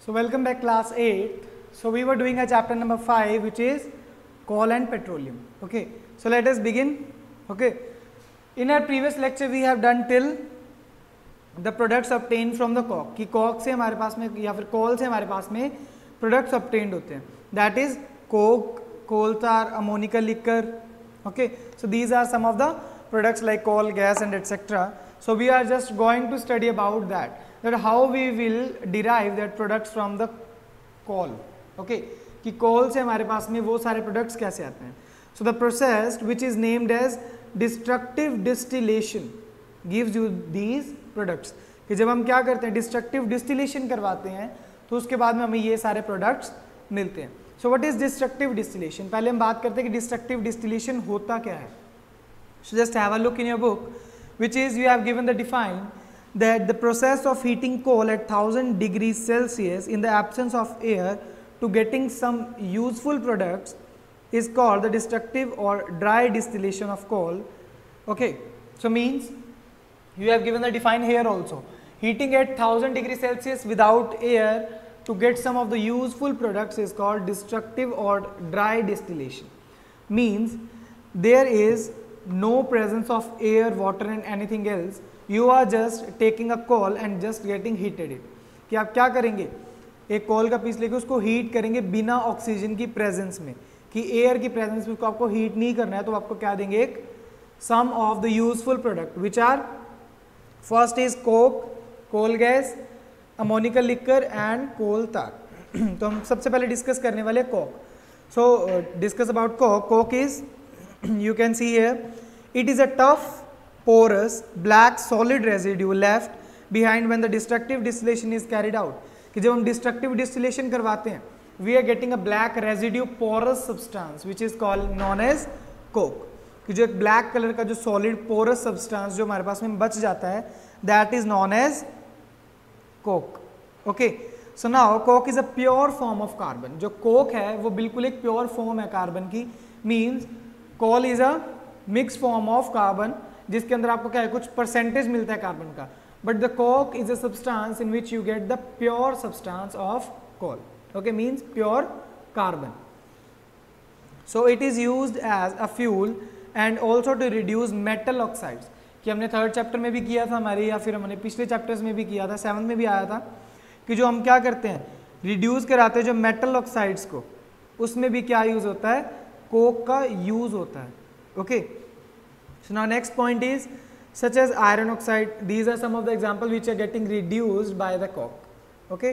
So welcome back class 8. So we were doing a chapter number 5 which is coal and petroleum. Okay. So let us begin. Okay. In our previous lecture we have done till the products obtained from the coke. कि coke से हमारे पास में या फिर coal से हमारे पास में products obtained होते हैं. That is coke, coal tar, ammonical liquor. Okay. So these are some of the products like coal, gas and etc. So we are just going to study about that how we will derive that products from the coal. Okay, कि coal से हमारे पास में वो सारे products कैसे आते हैं. So the process which is named as destructive distillation gives you these products. कि जब हम क्या करते हैं destructive distillation करवाते हैं तो उसके बाद में हमें ये सारे products मिलते हैं. So what is destructive distillation? पहले हम बात करते हैं कि destructive distillation होता क्या है. So just have a look in your book, which is you have given the define that the process of heating coal at 1000 degrees Celsius in the absence of air to getting some useful products is called the destructive or dry distillation of coal. Okay, so means you have given the define here also. Heating at 1000 degrees Celsius without air to get some of the useful products is called destructive or dry distillation. Means there is no presence of air, water and anything else. You are just taking a coal and just getting heated it. कि आप क्या करेंगे, एक कोल का piece लेके उसको heat करेंगे बिना ऑक्सीजन की प्रेजेंस में, कि एयर की प्रेजेंस में उसको आपको हीट नहीं करना है, तो आपको क्या देंगे, एक some of the useful product which are first is coke, coal gas, ammoniacal liquor and coal tar. तो हम सबसे पहले डिस्कस करने वाले coke. So discuss about coke. Coke is, you can see here, it is a tough, porous, black solid residue left behind when the destructive distillation is carried out. कि जब हम destructive distillation करवाते हैं, we are getting a black residue porous substance which is called known as coke. कि जो एक black color का जो solid porous substance जो हमारे पास में बच जाता है, that is known as coke. Okay. So now coke is a pure form of carbon. जो coke है वो बिल्कुल एक pure form है कार्बन की. Means coal is a mix form of carbon, जिसके अंदर आपको क्या है, कुछ परसेंटेज मिलता है कार्बन का. But the coke is a substance in which you get the pure substance of coal. Okay, means pure carbon. So it is used as a fuel and also to reduce metal oxides. कि हमने third chapter में भी किया था हमारे, या फिर हमने पिछले चैप्टर्स में भी किया था, 7 में भी आया था, कि जो हम क्या करते हैं, रिड्यूस कराते हैं जो मेटल ऑक्साइड्स को, उसमें भी क्या यूज होता है, कोक का यूज होता है. Okay, so now next point is such as iron oxide. These are some of the example which are getting reduced by the coke. Okay,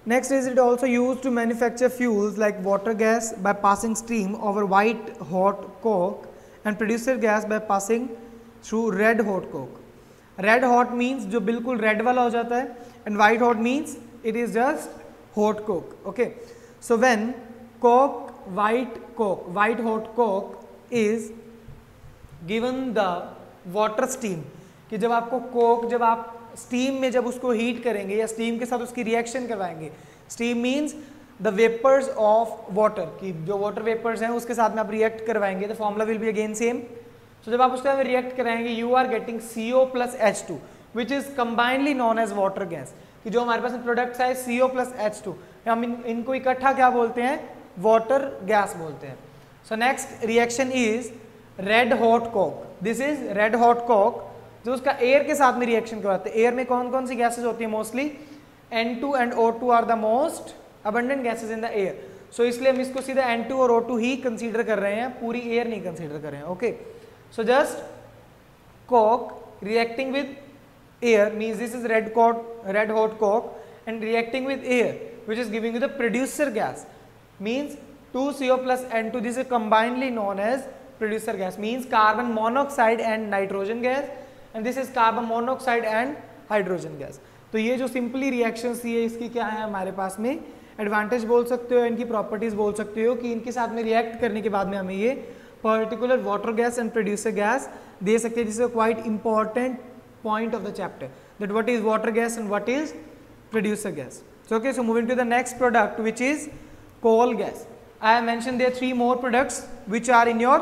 next is it also used to manufacture fuels like water gas by passing steam over white hot coke and producer gas by passing through red hot coke. Red hot means जो बिल्कुल red वाला हो जाता है, and white hot means it is just hot Coke. Okay, so when Coke, white coke, white hot coke is given the water steam. कि जब आपको Coke, जब आप स्टीम में जब उसको हीट करेंगे या स्टीम के साथ उसकी रिएक्शन करवाएंगे, steam means the vapours of water, कि जो वाटर वेपर्स हैं उसके साथ में आप रिएक्ट करवाएंगे, the formula will be again same. So जब आप उसके साथ रिएक्ट कराएंगे, you are getting CO plus H2 which is combinely known as water gas. कि जो हमारे पास प्रोडक्ट्स है CO plus H2, हम इनको इकट्ठा क्या बोलते हैं, वाटर गैस बोलते हैं. So next reaction is red hot Coke. This is red hot Coke, जो उसका एयर के साथ में रिएक्शन करवाते हैं. एयर में कौन कौन सी गैसेज होती है, mostly N2 and O2 are the most abundant gases in the air. So इसलिए हम इसको सीधा N2 और O2 ही कंसीडर कर रहे हैं, पूरी एयर नहीं कंसीडर कर रहे हैं. Okay, so just Coke reacting with air means this is red hot coke and reacting with air which is giving you the producer gas. Means 2CO plus N2, this is combinedly known as producer gas, means carbon monoxide and nitrogen gas, and this is carbon monoxide and hydrogen gas. तो ये जो simply reactions ये इसकी क्या है हमारे पास में advantage बोल सकते हो, इनकी प्रॉपर्टीज बोल सकते हो, कि इनके साथ में रिएक्ट करने के बाद में हमें ये particular water gas and producer gas दे सकते हैं. This is quite important point of the chapter, that what is water gas and what is producer gas. So okay, so moving to the next product which is coal gas. I have mentioned there 3 more products which are in your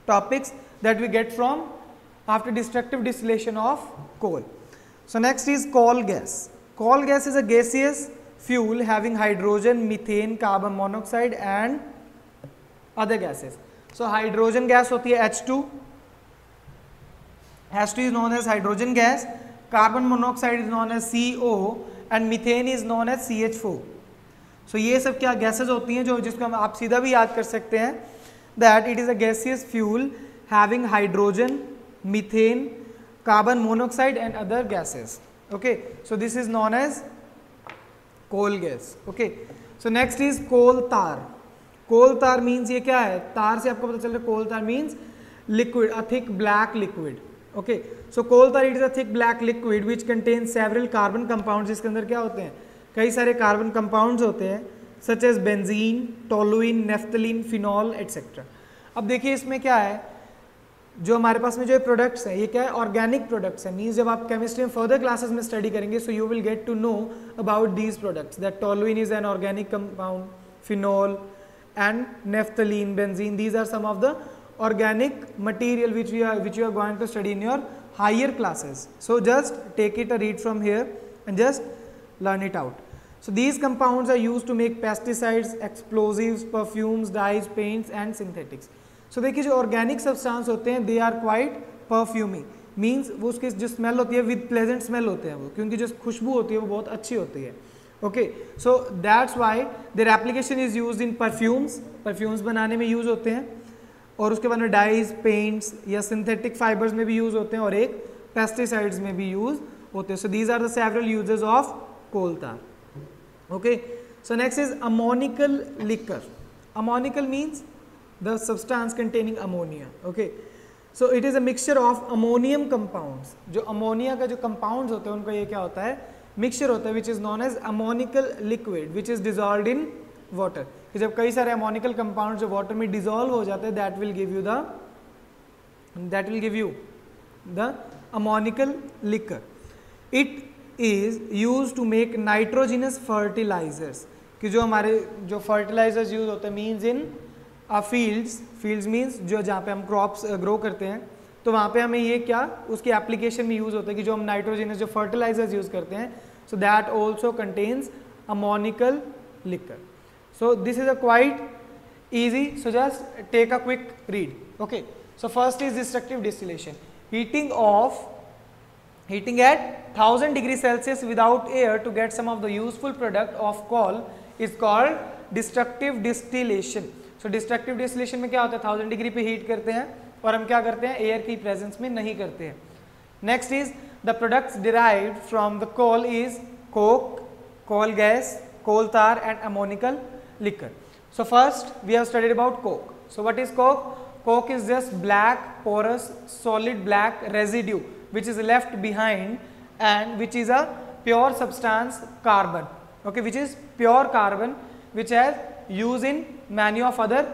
topics that we get from after destructive distillation of coal. So next is coal gas. Coal gas is a gaseous fuel having hydrogen, methane, carbon monoxide and other gases. So hydrogen gas होती है H2. H2 is known as hydrogen gas, carbon monoxide is known as CO and methane is known as CH4. So ये सब क्या gases होती हैं जो जिसको हम आप सीधा भी याद कर सकते हैं that it is a gaseous fuel having hydrogen, methane, carbon monoxide and other gases. Okay, so this is known as coal gas. Okay, so next is coal tar. Coal tar means ये क्या है? तार से आपको पता चल रहा है coal tar means liquid, a thick black liquid. Okay, so coal tar, it is a thick black liquid which contains several carbon compounds. इसके अंदर क्या होते हैं? कई सारे कार्बन कंपाउंड्स होते हैं such as benzene, toluene, naphthalene, phenol etcetera. अब देखिए इसमें क्या है, जो हमारे पास में जो प्रोडक्ट्स हैं ये क्या है? ऑर्गेनिक प्रोडक्ट्स हैं. मीन्स जब आप केमिस्ट्री में फर्दर क्लासेस में स्टडी करेंगे so you will get to know about these products that toluene is an organic compound, phenol and naphthalene, benzene, these are some of the organic material which you are going to study in your higher classes. So just take it a read from here and just learn it out. So these compounds are used to make pesticides, explosives, perfumes, dyes, paints and synthetics. So देखिए जो organic substance होते हैं they are quite perfumey, means वो उसकी जो smell होती है with pleasant smell होते हैं वो, क्योंकि जो खुशबू होती है वो बहुत अच्छी होती है. Okay, so that's why their application is used in perfumes. Perfumes बनाने में यूज होते हैं और उसके बाद में डाइज, पेंट्स या सिंथेटिक फाइबर्स में भी यूज होते हैं और एक पेस्टिसाइड्स में भी यूज होते हैं. So these are the several uses of coal tar. Okay, so next is ammonical liquor. Ammonical means the substance containing ammonia. Okay, so it is a mixture of ammonium compounds. जो ammonia का जो compounds होते हैं उनका ये क्या होता है? मिक्सचर होता है which is known as ammoniacal liquid which is dissolved in water. कि जब कई सारे अमोनिकल कंपाउंड जो वाटर में डिजॉल्व हो जाते हैं that will give you the ammoniacal liquor. It is use to make nitrogenous fertilisers. कि जो हमारे जो फर्टिलाइजर्स यूज होते हैं मीन्स इन फील्ड्स मीन्स जो जहाँ पे हम क्रॉप्स ग्रो करते हैं तो वहाँ पे हमें ये क्या उसकी एप्लीकेशन में यूज़ होता है कि जो हम नाइट्रोजनस जो फर्टिलाइजर्स यूज़ करते हैं so that also contains ammoniacal liquor. So this is a quite easy, so just take a quick read. Okay, so first is destructive distillation. Heating at 1000 degrees Celsius without air to get some of the useful product of coal is called destructive distillation. So destructive distillation में क्या होता है? 1000 degree पे heat करते हैं और हम क्या करते हैं? एयर की प्रेजेंस में नहीं करते हैं. Next is the products derived from the coal is coke, coal gas, coal tar and ammoniacal liquor. So first we have studied about coke. So what is coke? Coke is just black, porous, solid black residue which is left behind and which is a pure substance carbon. Okay, which is pure carbon which has used in many of other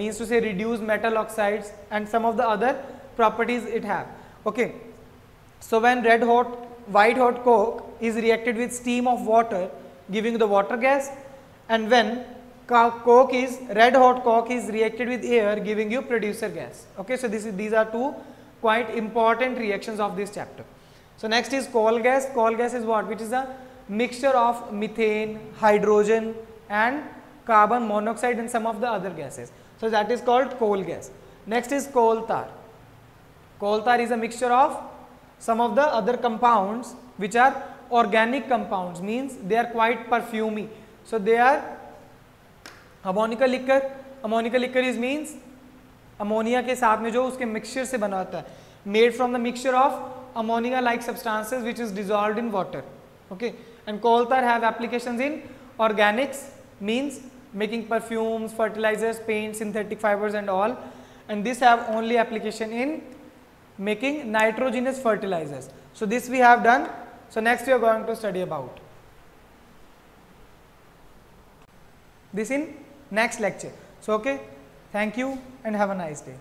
means to say reduced metal oxides and some of the other properties it have. Okay, so when white hot coke is reacted with steam of water giving the water gas, and when coke is red hot coke is reacted with air giving you producer gas. Okay, so these are two quite important reactions of this chapter. So next is coal gas. Coal gas is what? Which is a mixture of methane, hydrogen and carbon monoxide and some of the other gases. So that is called coal gas. Next is coal tar. Coal tar is a mixture of some of the other compounds which are organic compounds, means they are quite perfumey. So they are ammoniacal liquor. Ammoniacal liquor is means ammonia के साथ में जो उसके mixture से बना होता है, made from the mixture of ammonia like substances which is dissolved in water. Okay, and coal tar have applications in organics, means making perfumes, fertilisers, paint, synthetic fibres and all, and this have only application in making nitrogenous fertilisers. So this we have done. So next we are going to study about this in next lecture. So okay, thank you and have a nice day.